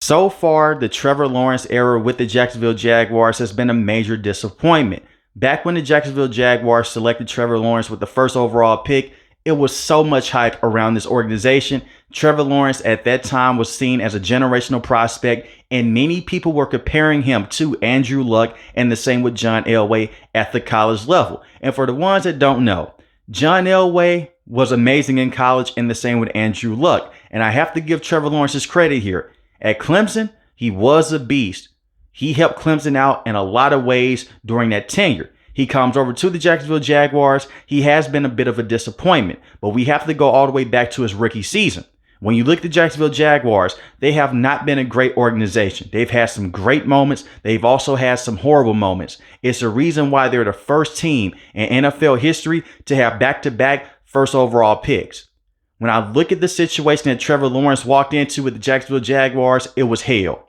So far, the Trevor Lawrence era with the Jacksonville Jaguars has been a major disappointment. Back when the Jacksonville Jaguars selected Trevor Lawrence with the first overall pick, it was so much hype around this organization. Trevor Lawrence at that time was seen as a generational prospect, and many people were comparing him to Andrew Luck, and the same with John Elway at the college level. And for the ones that don't know, John Elway was amazing in college, and the same with Andrew Luck. And I have to give Trevor Lawrence his credit here. At Clemson, he was a beast. He helped Clemson out in a lot of ways during that tenure. He comes over to the Jacksonville Jaguars. He has been a bit of a disappointment, but we have to go all the way back to his rookie season. When you look at the Jacksonville Jaguars, they have not been a great organization. They've had some great moments. They've also had some horrible moments. It's the reason why they're the first team in NFL history to have back-to-back first overall picks. When I look at the situation that Trevor Lawrence walked into with the Jacksonville Jaguars, it was hell.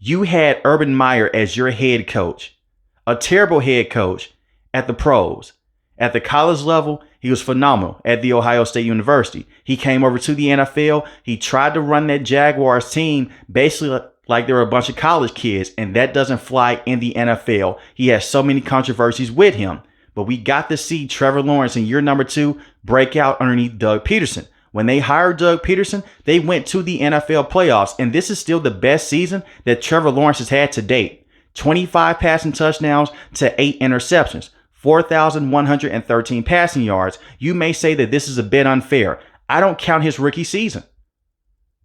You had Urban Meyer as your head coach, a terrible head coach at the pros. At the college level, he was phenomenal at the Ohio State University. He came over to the NFL. He tried to run that Jaguars team basically like they were a bunch of college kids, and that doesn't fly in the NFL. He has so many controversies with him. But we got to see Trevor Lawrence in year number 2 break out underneath Doug Peterson. When they hired Doug Peterson, they went to the NFL playoffs, and this is still the best season that Trevor Lawrence has had to date. 25 passing touchdowns to 8 interceptions, 4,113 passing yards. You may say that this is a bit unfair. I don't count his rookie season.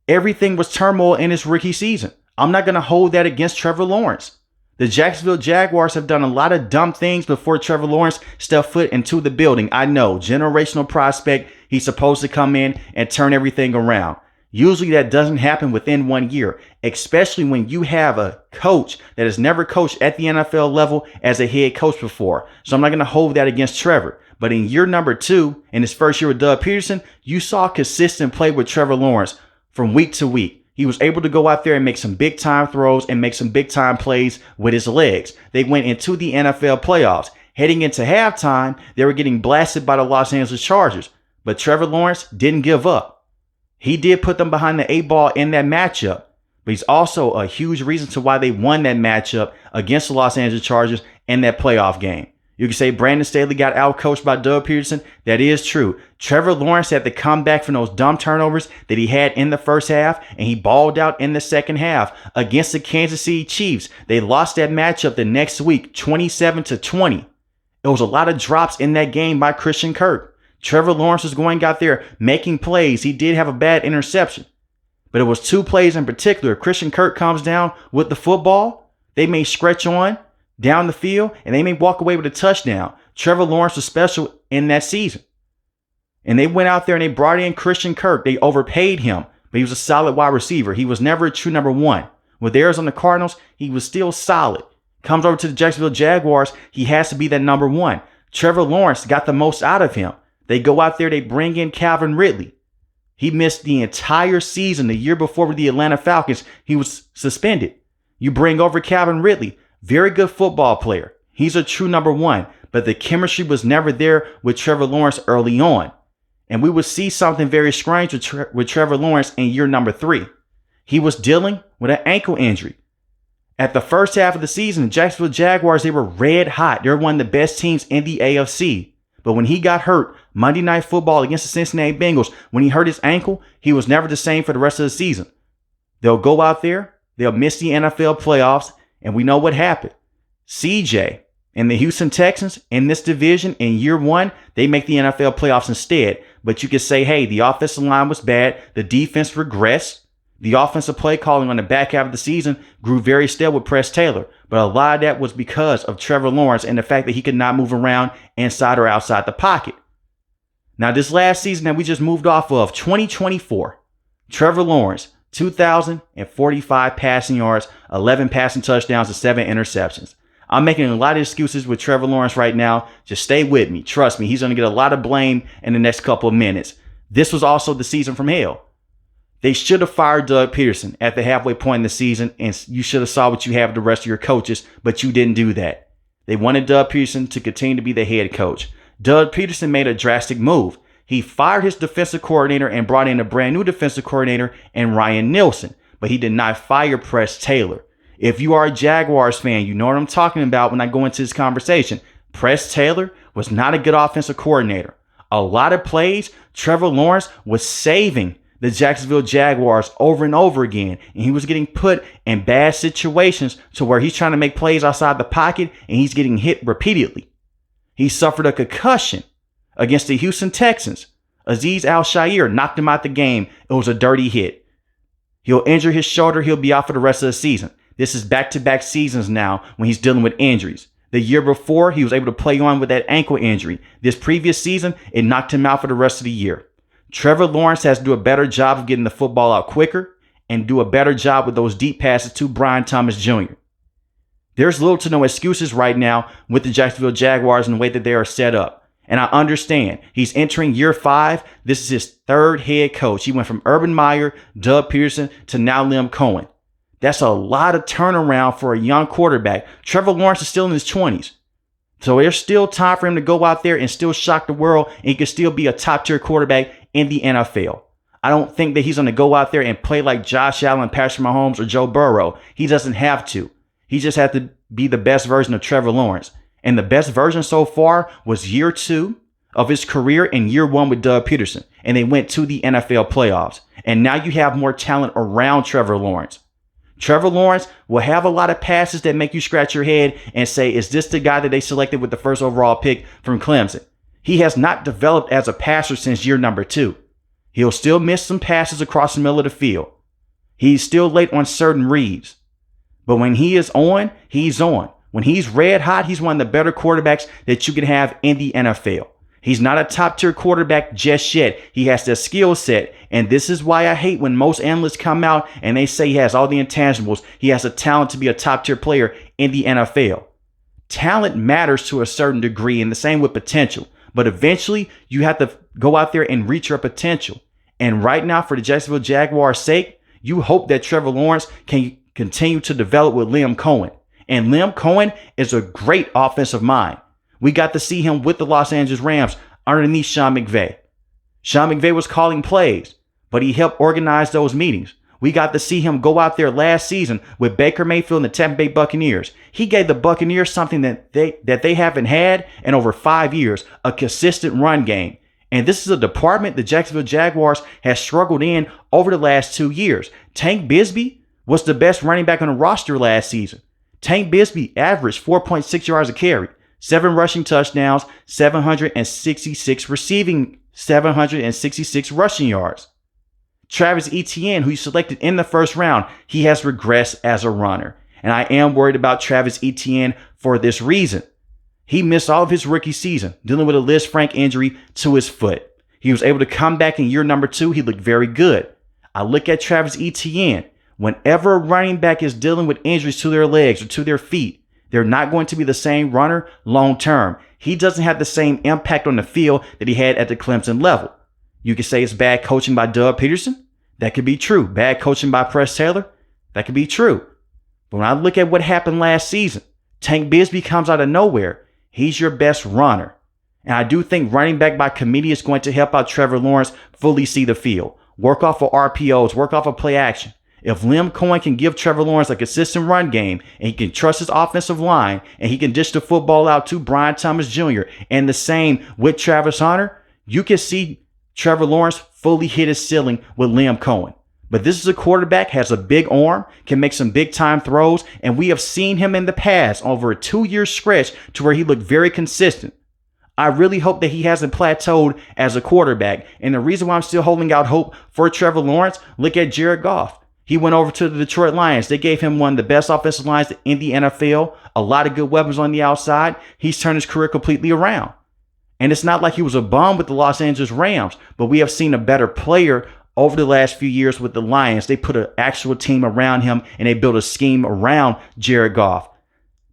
Everything was turmoil in his rookie season. I'm not going to hold that against Trevor Lawrence. The Jacksonville Jaguars have done a lot of dumb things before Trevor Lawrence stepped foot into the building. I know, generational prospect. He's supposed to come in and turn everything around. Usually that doesn't happen within 1 year, especially when you have a coach that has never coached at the NFL level as a head coach before. So I'm not going to hold that against Trevor. But in year number 2, in his first year with Doug Peterson, you saw consistent play with Trevor Lawrence from week to week. He was able to go out there and make some big time throws and make some big time plays with his legs. They went into the NFL playoffs. Heading into halftime, they were getting blasted by the Los Angeles Chargers. But Trevor Lawrence didn't give up. He did put them behind the 8 ball in that matchup. But he's also a huge reason to why they won that matchup against the Los Angeles Chargers in that playoff game. You can say Brandon Staley got outcoached by Doug Peterson. That is true. Trevor Lawrence had to come back from those dumb turnovers that he had in the first half, and he balled out in the second half against the Kansas City Chiefs. They lost that matchup the next week, 27-20. It was a lot of drops in that game by Christian Kirk. Trevor Lawrence was going out there making plays. He did have a bad interception, but it was 2 plays in particular. Christian Kirk comes down with the football. They may stretch on down the field, and they may walk away with a touchdown. Trevor Lawrence was special in that season. And they went out there and they brought in Christian Kirk. They overpaid him, but he was a solid wide receiver. He was never a true number 1. With the Arizona Cardinals, he was still solid. Comes over to the Jacksonville Jaguars, he has to be that number 1. Trevor Lawrence got the most out of him. They go out there, they bring in Calvin Ridley. He missed the entire season the year before with the Atlanta Falcons. He was suspended. You bring over Calvin Ridley. Very good football player. He's a true number 1, but the chemistry was never there with Trevor Lawrence early on. And we would see something very strange with Trevor Lawrence in year number 3. He was dealing with an ankle injury. At the first half of the season, the Jacksonville Jaguars, they were red hot. They were one of the best teams in the AFC. But when he got hurt, Monday Night Football against the Cincinnati Bengals, when he hurt his ankle, he was never the same for the rest of the season. They'll go out there, they'll miss the NFL playoffs, and we know what happened. CJ and the Houston Texans in this division in year 1, they make the NFL playoffs instead. But you could say, hey, the offensive line was bad. The defense regressed. The offensive play calling on the back half of the season grew very stale with Press Taylor. But a lot of that was because of Trevor Lawrence and the fact that he could not move around inside or outside the pocket. Now, this last season that we just moved off of, 2024, Trevor Lawrence, 2,045 passing yards, 11 passing touchdowns, and 7 interceptions. I'm making a lot of excuses with Trevor Lawrence right now. Just stay with me. Trust me, he's going to get a lot of blame in the next couple of minutes. This was also the season from hell. They should have fired Doug Peterson at the halfway point in the season, and you should have saw what you have with the rest of your coaches, but you didn't do that. They wanted Doug Peterson to continue to be the head coach. Doug Peterson made a drastic move. He fired his defensive coordinator and brought in a brand new defensive coordinator in Ryan Nielsen. but he did not fire Press Taylor. If you are a Jaguars fan, you know what I'm talking about when I go into this conversation. Press Taylor was not a good offensive coordinator. A lot of plays, Trevor Lawrence was saving the Jacksonville Jaguars over and over again, and he was getting put in bad situations to where he's trying to make plays outside the pocket and he's getting hit repeatedly. He suffered a concussion against the Houston Texans. Azeez Al-Shaair knocked him out the game. It was a dirty hit. He'll injure his shoulder. He'll be out for the rest of the season. This is back-to-back seasons now when he's dealing with injuries. The year before, he was able to play on with that ankle injury. This previous season, it knocked him out for the rest of the year. Trevor Lawrence has to do a better job of getting the football out quicker and do a better job with those deep passes to Brian Thomas Jr. There's little to no excuses right now with the Jacksonville Jaguars and the way that they are set up. And I understand he's entering year 5. This is his 3rd head coach. He went from Urban Meyer, Doug Peterson to now Liam Cohen. That's a lot of turnaround for a young quarterback. Trevor Lawrence is still in his 20s. So there's still time for him to go out there and still shock the world, and he can still be a top-tier quarterback in the NFL. I don't think that he's going to go out there and play like Josh Allen, Patrick Mahomes, or Joe Burrow. He doesn't have to. He just has to be the best version of Trevor Lawrence. And the best version so far was year 2 of his career and year 1 with Doug Peterson. And they went to the NFL playoffs. And now you have more talent around Trevor Lawrence. Trevor Lawrence will have a lot of passes that make you scratch your head and say, is this the guy that they selected with the first overall pick from Clemson? He has not developed as a passer since year number 2. He'll still miss some passes across the middle of the field. He's still late on certain reads. But when he is on, he's on. When he's red hot, he's one of the better quarterbacks that you can have in the NFL. He's not a top tier quarterback just yet. He has the skill set. And this is why I hate when most analysts come out and they say he has all the intangibles. He has a talent to be a top tier player in the NFL. Talent matters to a certain degree, and the same with potential. But eventually you have to go out there and reach your potential. And right now, for the Jacksonville Jaguars' sake, you hope that Trevor Lawrence can continue to develop with Liam Cohen. And Liam Cohen is a great offensive mind. We got to see him with the Los Angeles Rams underneath Sean McVay. Sean McVay was calling plays, but he helped organize those meetings. We got to see him go out there last season with Baker Mayfield and the Tampa Bay Buccaneers. He gave the Buccaneers something that they haven't had in over 5 years, a consistent run game. And this is a department the Jacksonville Jaguars has struggled in over the last 2 years. Tank Bigsby was the best running back on the roster last season. Tank Bigsby averaged 4.6 yards a carry, 7 rushing touchdowns, 766 rushing yards. Travis Etienne, who you selected in the first round, he has regressed as a runner. And I am worried about Travis Etienne for this reason. He missed all of his rookie season, dealing with a Liz Frank injury to his foot. He was able to come back in year number 2. He looked very good. I look at Travis Etienne. Whenever a running back is dealing with injuries to their legs or to their feet, they're not going to be the same runner long term. He doesn't have the same impact on the field that he had at the Clemson level. You could say it's bad coaching by Doug Peterson. That could be true. Bad coaching by Press Taylor. That could be true. But when I look at what happened last season, Tank Bigsby comes out of nowhere. He's your best runner. And I do think running back by committee is going to help out Trevor Lawrence fully see the field. Work off of RPOs, work off of play action. If Liam Cohen can give Trevor Lawrence a consistent run game, and he can trust his offensive line, and he can dish the football out to Brian Thomas Jr., and the same with Travis Hunter, you can see Trevor Lawrence fully hit his ceiling with Liam Cohen. But this is a quarterback, has a big arm, can make some big time throws, and we have seen him in the past over a 2-year stretch to where he looked very consistent. I really hope that he hasn't plateaued as a quarterback. And the reason why I'm still holding out hope for Trevor Lawrence, look at Jared Goff. He went over to the Detroit Lions. They gave him one of the best offensive lines in the NFL, a lot of good weapons on the outside. He's turned his career completely around. And it's not like he was a bum with the Los Angeles Rams, but we have seen a better player over the last few years with the Lions. They put an actual team around him, and they built a scheme around Jared Goff.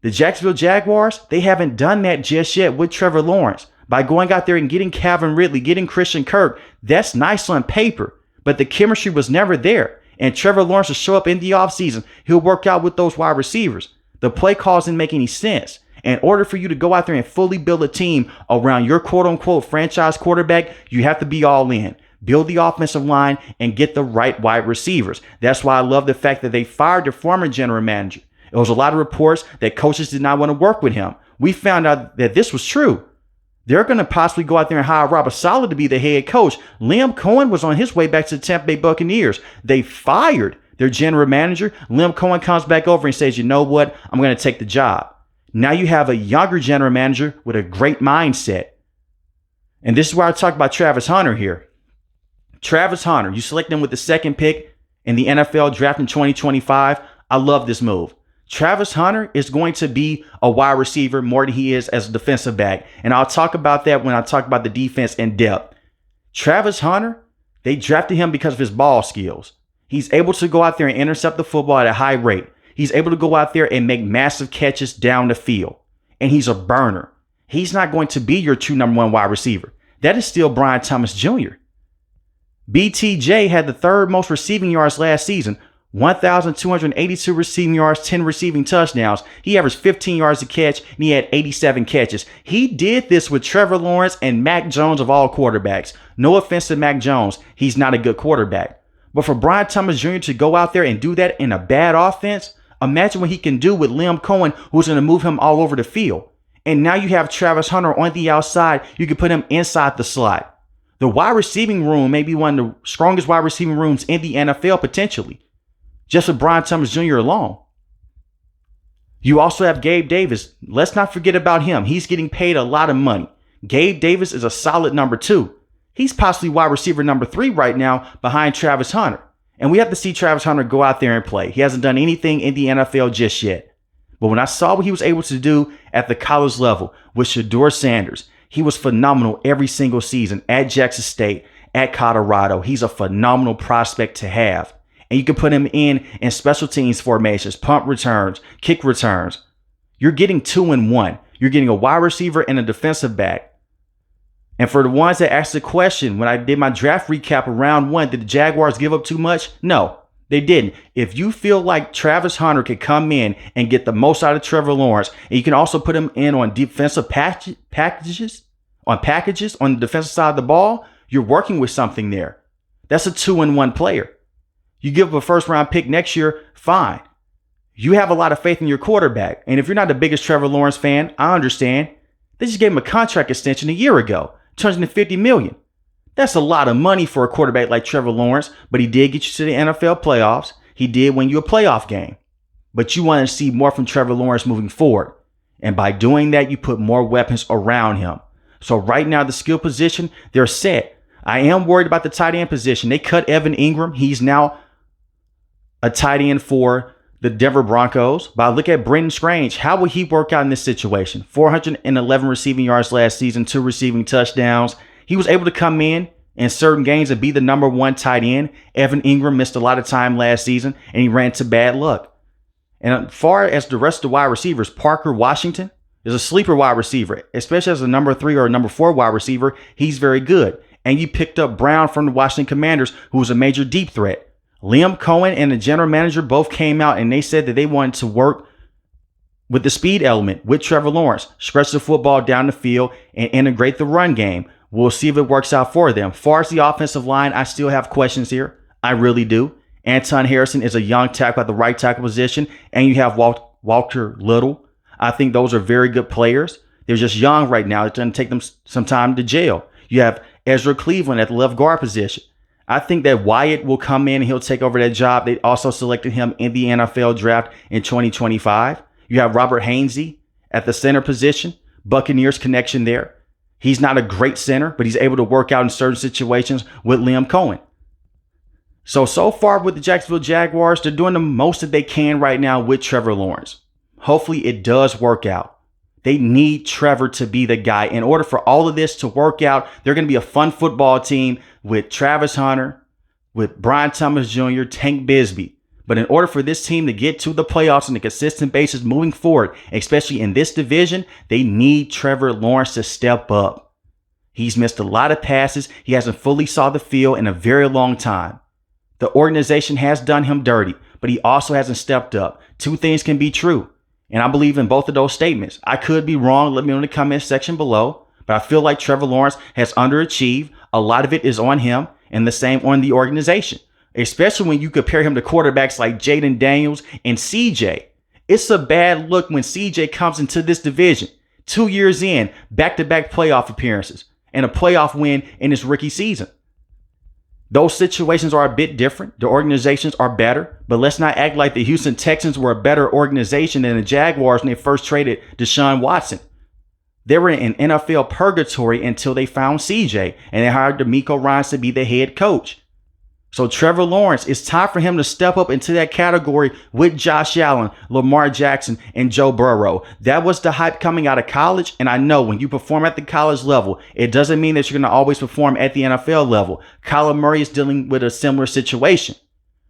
The Jacksonville Jaguars, they haven't done that just yet with Trevor Lawrence. By going out there and getting Calvin Ridley, getting Christian Kirk, that's nice on paper, but the chemistry was never there. And Trevor Lawrence will show up in the offseason. He'll work out with those wide receivers. The play calls didn't make any sense. In order for you to go out there and fully build a team around your quote-unquote franchise quarterback, you have to be all in. build the offensive line, and get the right wide receivers. That's why I love the fact that they fired their former general manager. It was a lot of reports that coaches did not want to work with him. We found out that this was true. They're going to possibly go out there and hire Robert Saleh to be the head coach. Liam Cohen was on his way back to the Tampa Bay Buccaneers. They fired their general manager. Liam Cohen comes back over and says, you know what? I'm going to take the job. Now you have a younger general manager with a great mindset. And this is where I talk about Travis Hunter here. Travis Hunter, you select him with the second pick in the NFL draft in 2025. I love this move. Travis Hunter is going to be a wide receiver more than he is as a defensive back. And I'll talk about that when I talk about the defense in depth. Travis Hunter, they drafted him because of his ball skills. He's able to go out there and intercept the football at a high rate. He's able to go out there and make massive catches down the field. And he's a burner. He's not going to be your true number one wide receiver. That is still Brian Thomas Jr. BTJ had the third most receiving yards last season, 1,282 receiving yards, 10 receiving touchdowns. He averaged 15 yards a catch, and he had 87 catches. He did this with Trevor Lawrence and Mac Jones of all quarterbacks. No offense to Mac Jones. He's not a good quarterback. But for Brian Thomas Jr. to go out there and do that in a bad offense, imagine what he can do with Liam Cohen, who's going to move him all over the field. And now you have Travis Hunter on the outside. You can put him inside the slot. The wide receiving room may be one of the strongest wide receiving rooms in the NFL potentially, just with Brian Thomas Jr. alone. You also have Gabe Davis. Let's not forget about him. He's getting paid a lot of money. Gabe Davis is a solid number 2. He's possibly wide receiver number 3 right now behind Travis Hunter. And we have to see Travis Hunter go out there and play. He hasn't done anything in the NFL just yet. But when I saw what he was able to do at the college level with Shedeur Sanders, he was phenomenal every single season at Jackson State, at Colorado. He's a phenomenal prospect to have. And you can put him in special teams formations, punt returns, kick returns. You're getting 2 in 1. You're getting a wide receiver and a defensive back. And for the ones that asked the question, when I did my draft recap of round 1, did the Jaguars give up too much? No, they didn't. If you feel like Travis Hunter could come in and get the most out of Trevor Lawrence, and you can also put him in on defensive packages on the defensive side of the ball, you're working with something there. That's a 2 in 1 player. You give up a first round pick next year, fine. You have a lot of faith in your quarterback. And if you're not the biggest Trevor Lawrence fan, I understand. They just gave him a contract extension a year ago, $250 million. That's a lot of money for a quarterback like Trevor Lawrence, but he did get you to the NFL playoffs. He did win you a playoff game. But you want to see more from Trevor Lawrence moving forward. And by doing that, you put more weapons around him. So right now, the skill position, they're set. I am worried about the tight end position. They cut Evan Ingram. He's now a tight end for the Denver Broncos. But I look at Brenton Strange. How will he work out in this situation? 411 receiving yards last season, 2 receiving touchdowns. He was able to come in certain games and be the number 1 tight end. Evan Ingram missed a lot of time last season, and he ran into bad luck. And as far as the rest of the wide receivers, Parker Washington is a sleeper wide receiver, especially as a number 3 or a number 4 wide receiver. He's very good. And you picked up Brown from the Washington Commanders, who was a major deep threat. Liam Cohen and the general manager both came out and they said that they wanted to work with the speed element with Trevor Lawrence, stretch the football down the field and integrate the run game. We'll see if it works out for them. As far as the offensive line, I still have questions here. I really do. Anton Harrison is a young tackle at the right tackle position, and you have Walker Little. I think those are very good players. They're just young right now. It's going to take them some time to gel. You have Ezra Cleveland at the left guard position. I think that Wyatt will come in and he'll take over that job. They also selected him in the NFL draft in 2025. You have Robert Hainsey at the center position. Buccaneers connection there. He's not a great center, but he's able to work out in certain situations with Liam Cohen. So far with the Jacksonville Jaguars, they're doing the most that they can right now with Trevor Lawrence. Hopefully it does work out. They need Trevor to be the guy. In order for all of this to work out, they're going to be a fun football team with Travis Hunter, with Brian Thomas Jr., Tank Bigsby. But in order for this team to get to the playoffs on a consistent basis moving forward, especially in this division, they need Trevor Lawrence to step up. He's missed a lot of passes. He hasn't fully saw the field in a very long time. The organization has done him dirty, but he also hasn't stepped up. 2 things can be true. And I believe in both of those statements. I could be wrong. Let me know in the comment section below. But I feel like Trevor Lawrence has underachieved. A lot of it is on him. and the same on the organization, especially when you compare him to quarterbacks like Jaden Daniels and CJ. It's a bad look when CJ comes into this division 2 years in, back-to-back playoff appearances, and a playoff win in his rookie season. Those situations are a bit different. The organizations are better, but let's not act like the Houston Texans were a better organization than the Jaguars when they first traded Deshaun Watson. They were in NFL purgatory until they found CJ and they hired DeMeco Ryans to be the head coach. So Trevor Lawrence, it's time for him to step up into that category with Josh Allen, Lamar Jackson, and Joe Burrow. That was the hype coming out of college. And I know when you perform at the college level, it doesn't mean that you're going to always perform at the NFL level. Kyler Murray is dealing with a similar situation,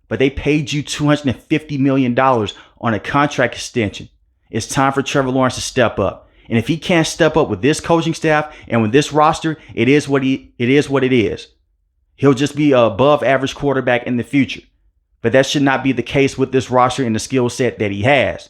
but they paid you $250 million on a contract extension. It's time for Trevor Lawrence to step up. And if he can't step up with this coaching staff and with this roster, it is what it is. He'll just be an above average quarterback in the future. But that should not be the case with this roster and the skill set that he has.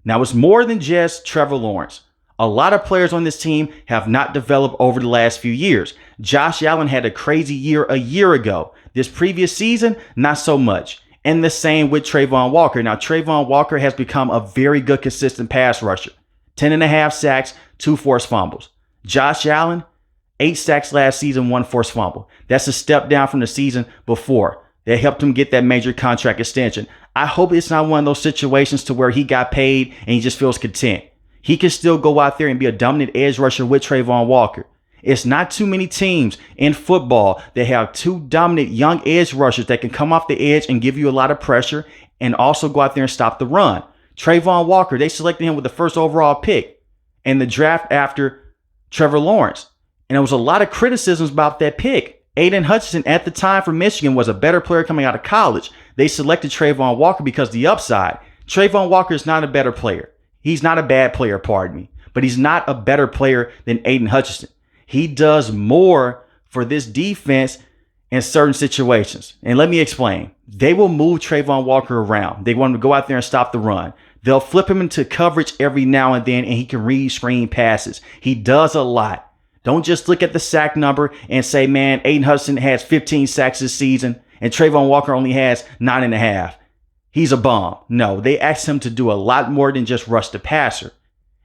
Now, it's more than just Trevor Lawrence. A lot of players on this team have not developed over the last few years. Josh Allen had a crazy year a year ago. This previous season, not so much. And the same with Trayvon Walker. Now, Trayvon Walker has become a very good, consistent pass rusher. 10.5 sacks, 2 forced fumbles. Josh Allen, 8 sacks last season, 1 forced fumble. That's a step down from the season before. That helped him get that major contract extension. I hope it's not one of those situations to where he got paid and he just feels content. He can still go out there and be a dominant edge rusher with Trayvon Walker. It's not too many teams in football that have 2 dominant young edge rushers that can come off the edge and give you a lot of pressure and also go out there and stop the run. Trayvon Walker, they selected him with the first overall pick in the draft after Trevor Lawrence. And there was a lot of criticisms about that pick. Aiden Hutchinson at the time for Michigan was a better player coming out of college. They selected Trayvon Walker because of the upside. Trayvon Walker is not a better player. He's not a bad player, pardon me. But he's not a better player than Aiden Hutchinson. He does more for this defense in certain situations. And let me explain. They will move Trayvon Walker around. They want him to go out there and stop the run. They'll flip him into coverage every now and then, and he can read screen passes. He does a lot. Don't just look at the sack number and say, man, Aiden Hudson has 15 sacks this season and Trayvon Walker only has 9.5. He's a bomb. No, they asked him to do a lot more than just rush the passer.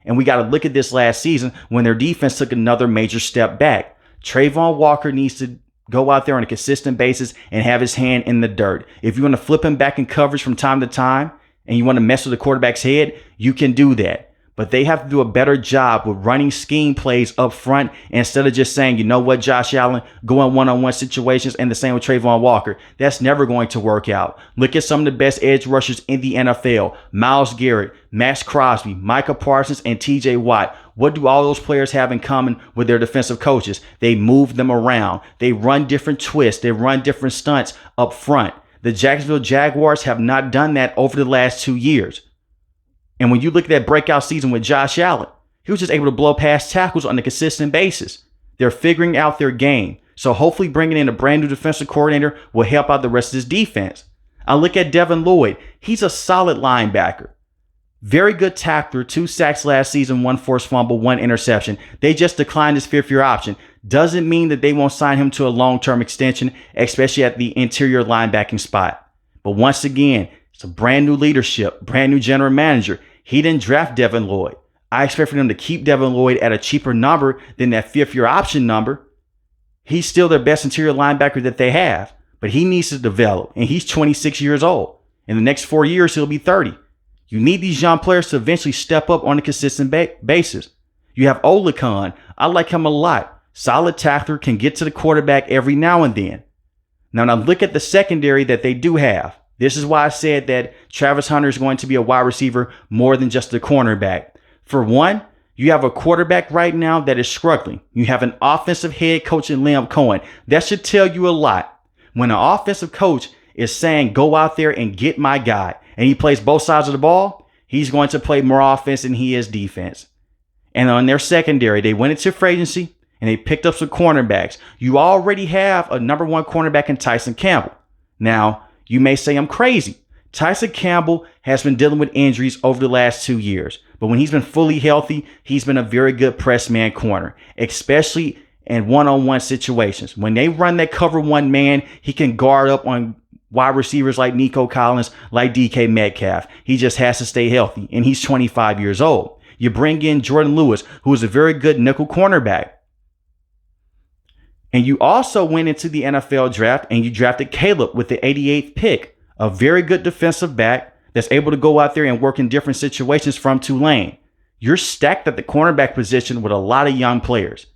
And we got to look at this last season when their defense took another major step back. Trayvon Walker needs to go out there on a consistent basis and have his hand in the dirt. If you want to flip him back in coverage from time to time and you want to mess with the quarterback's head, you can do that. But they have to do a better job with running scheme plays up front instead of just saying, you know what, Josh Allen, go in one-on-one situations, and the same with Trayvon Walker. That's never going to work out. Look at some of the best edge rushers in the NFL. Myles Garrett, Max Crosby, Micah Parsons, and TJ Watt. What do all those players have in common with their defensive coaches? They move them around. They run different twists. They run different stunts up front. The Jacksonville Jaguars have not done that over the last 2 years. And when you look at that breakout season with Josh Allen, he was just able to blow past tackles on a consistent basis. They're figuring out their game. So hopefully bringing in a brand new defensive coordinator will help out the rest of his defense. I look at Devin Lloyd. He's a solid linebacker. Very good tackler, 2 sacks last season, 1 forced fumble, 1 interception. They just declined his 5th-year option. Doesn't mean that they won't sign him to a long-term extension, especially at the interior linebacking spot. But once again, it's a brand new leadership, brand new general manager. He didn't draft Devin Lloyd. I expect for them to keep Devin Lloyd at a cheaper number than that 5th-year option number. He's still their best interior linebacker that they have, but he needs to develop, and he's 26 years old. In the next 4 years, he'll be 30. You need these young players to eventually step up on a consistent basis. You have Olakon. I like him a lot. Solid tackler, can get to the quarterback every now and then. Now look at the secondary that they do have. This is why I said that Travis Hunter is going to be a wide receiver more than just a cornerback. For one, you have a quarterback right now that is struggling. You have an offensive head coach in Liam Cohen. That should tell you a lot. When an offensive coach is saying, go out there and get my guy, and he plays both sides of the ball, he's going to play more offense than he is defense. And on their secondary, they went into free agency and they picked up some cornerbacks. You already have a number 1 cornerback in Tyson Campbell. Now, you may say I'm crazy. Tyson Campbell has been dealing with injuries over the last 2 years, but when he's been fully healthy, he's been a very good press man corner, especially and one-on-one situations. When they run that cover one man, he can guard up on wide receivers like Nico Collins, like DK Metcalf. He just has to stay healthy, and he's 25 years old. You bring in Jordan Lewis, who is a very good nickel cornerback. And you also went into the NFL draft and you drafted Caleb with the 88th pick, a very good defensive back that's able to go out there and work in different situations from Tulane. You're stacked at the cornerback position with a lot of young players.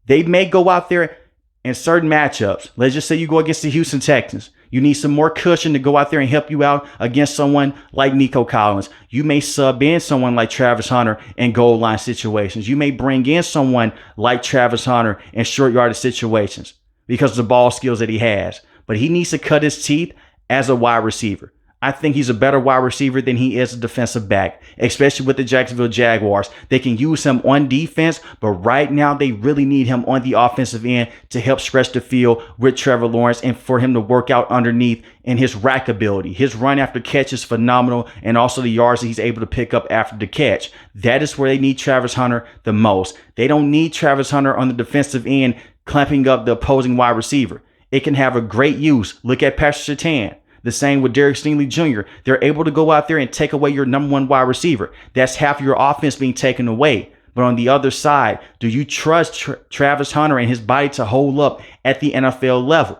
They may go out there in certain matchups. Let's just say you go against the Houston Texans. You need some more cushion to go out there and help you out against someone like Nico Collins. You may sub in someone like Travis Hunter in goal line situations. You may bring in someone like Travis Hunter in short yardage situations because of the ball skills that he has. But he needs to cut his teeth as a wide receiver. I think he's a better wide receiver than he is a defensive back, especially with the Jacksonville Jaguars. They can use him on defense, but right now they really need him on the offensive end to help stretch the field with Trevor Lawrence and for him to work out underneath and his rack ability. His run after catch is phenomenal, and also the yards that he's able to pick up after the catch. That is where they need Travis Hunter the most. They don't need Travis Hunter on the defensive end clamping up the opposing wide receiver. It can have a great use. Look at Patrick Surtain. The same with Derek Stingley Jr. They're able to go out there and take away your number one wide receiver. That's half your offense being taken away. But on the other side, do you trust Travis Hunter and his body to hold up at the NFL level?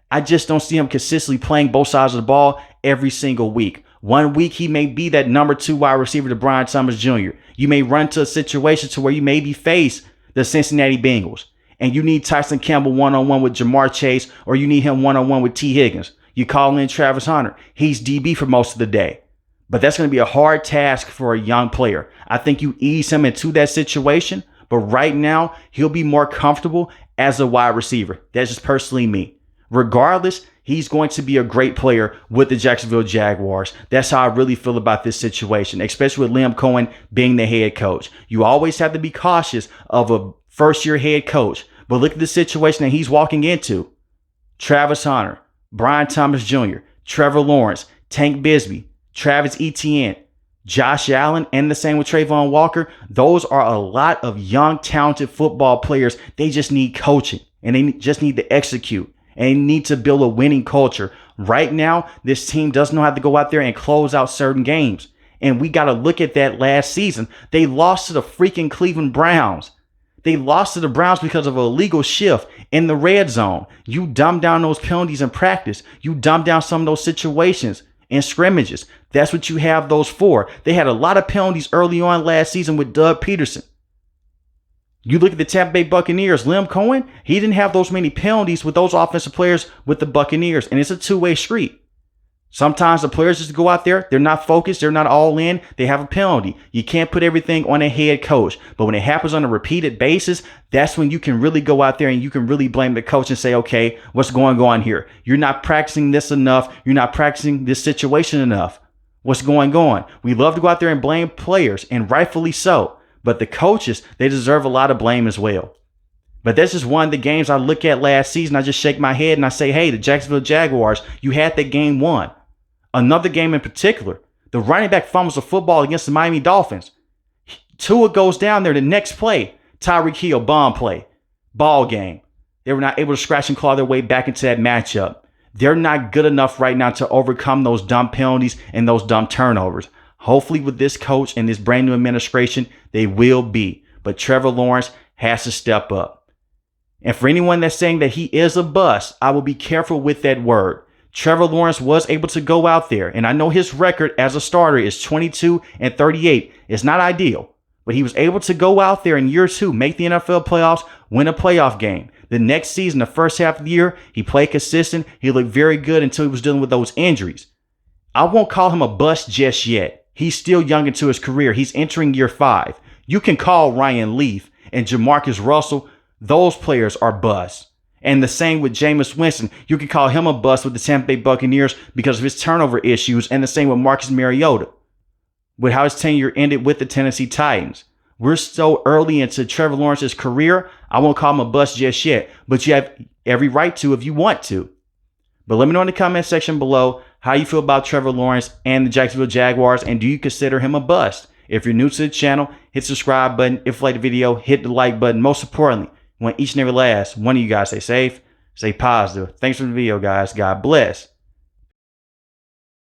I just don't see him consistently playing both sides of the ball every single week. One week he may be that number 2 wide receiver to Brian Thomas Jr. You may run to a situation to where you maybe face the Cincinnati Bengals and you need Tyson Campbell one-on-one with Jamar Chase, or you need him one-on-one with T. Higgins. You call in Travis Hunter. He's DB for most of the day. But that's going to be a hard task for a young player. I think you ease him into that situation. But right now, he'll be more comfortable as a wide receiver. That's just personally me. Regardless, he's going to be a great player with the Jacksonville Jaguars. That's how I really feel about this situation, especially with Liam Cohen being the head coach. You always have to be cautious of a first-year head coach. But look at the situation that he's walking into. Travis Hunter, Brian Thomas Jr., Trevor Lawrence, Tank Bigsby, Travis Etienne, Josh Allen, and the same with Trayvon Walker. Those are a lot of young, talented football players. They just need coaching, and they just need to execute, and they need to build a winning culture. Right now, this team doesn't know how to go out there and close out certain games. And we got to look at that last season. They lost to the freaking Cleveland Browns. They lost to the Browns because of a illegal shift in the red zone. You dumb down those penalties in practice. You dumb down some of those situations in scrimmages. That's what you have those for. They had a lot of penalties early on last season with Doug Peterson. You look at the Tampa Bay Buccaneers, Liam Cohen, he didn't have those many penalties with those offensive players with the Buccaneers, and it's a two-way street. Sometimes the players just go out there, they're not focused, they're not all in, they have a penalty. You can't put everything on a head coach. But when it happens on a repeated basis, that's when you can really go out there and you can really blame the coach and say, okay, what's going on here? You're not practicing this enough. You're not practicing this situation enough. What's going on? We love to go out there and blame players, and rightfully so. But the coaches, they deserve a lot of blame as well. But that's just one of the games I look at last season. I just shake my head and I say, hey, the Jacksonville Jaguars, you had that game won. Another game in particular, the running back fumbles the football against the Miami Dolphins. Tua goes down there the next play. Tyreek Hill, bomb play. Ball game. They were not able to scratch and claw their way back into that matchup. They're not good enough right now to overcome those dumb penalties and those dumb turnovers. Hopefully with this coach and this brand new administration, they will be. But Trevor Lawrence has to step up. And for anyone that's saying that he is a bust, I will be careful with that word. Trevor Lawrence was able to go out there, and I know his record as a starter is 22-38. It's not ideal, but he was able to go out there in year 2, make the NFL playoffs, win a playoff game. The next season, the first half of the year, he played consistent. He looked very good until he was dealing with those injuries. I won't call him a bust just yet. He's still young into his career. He's entering year 5. You can call Ryan Leaf and Jamarcus Russell. Those players are busts. And the same with Jameis Winston. You can call him a bust with the Tampa Bay Buccaneers because of his turnover issues, and the same with Marcus Mariota, with how his tenure ended with the Tennessee Titans. We're so early into Trevor Lawrence's career, I won't call him a bust just yet, but you have every right to if you want to. But let me know in the comment section below how you feel about Trevor Lawrence and the Jacksonville Jaguars, and do you consider him a bust? If you're new to the channel, hit the subscribe button. If you like the video, hit the like button. Most importantly, want each and every last one of you guys stay safe, stay positive. Thanks for the video, guys. God bless.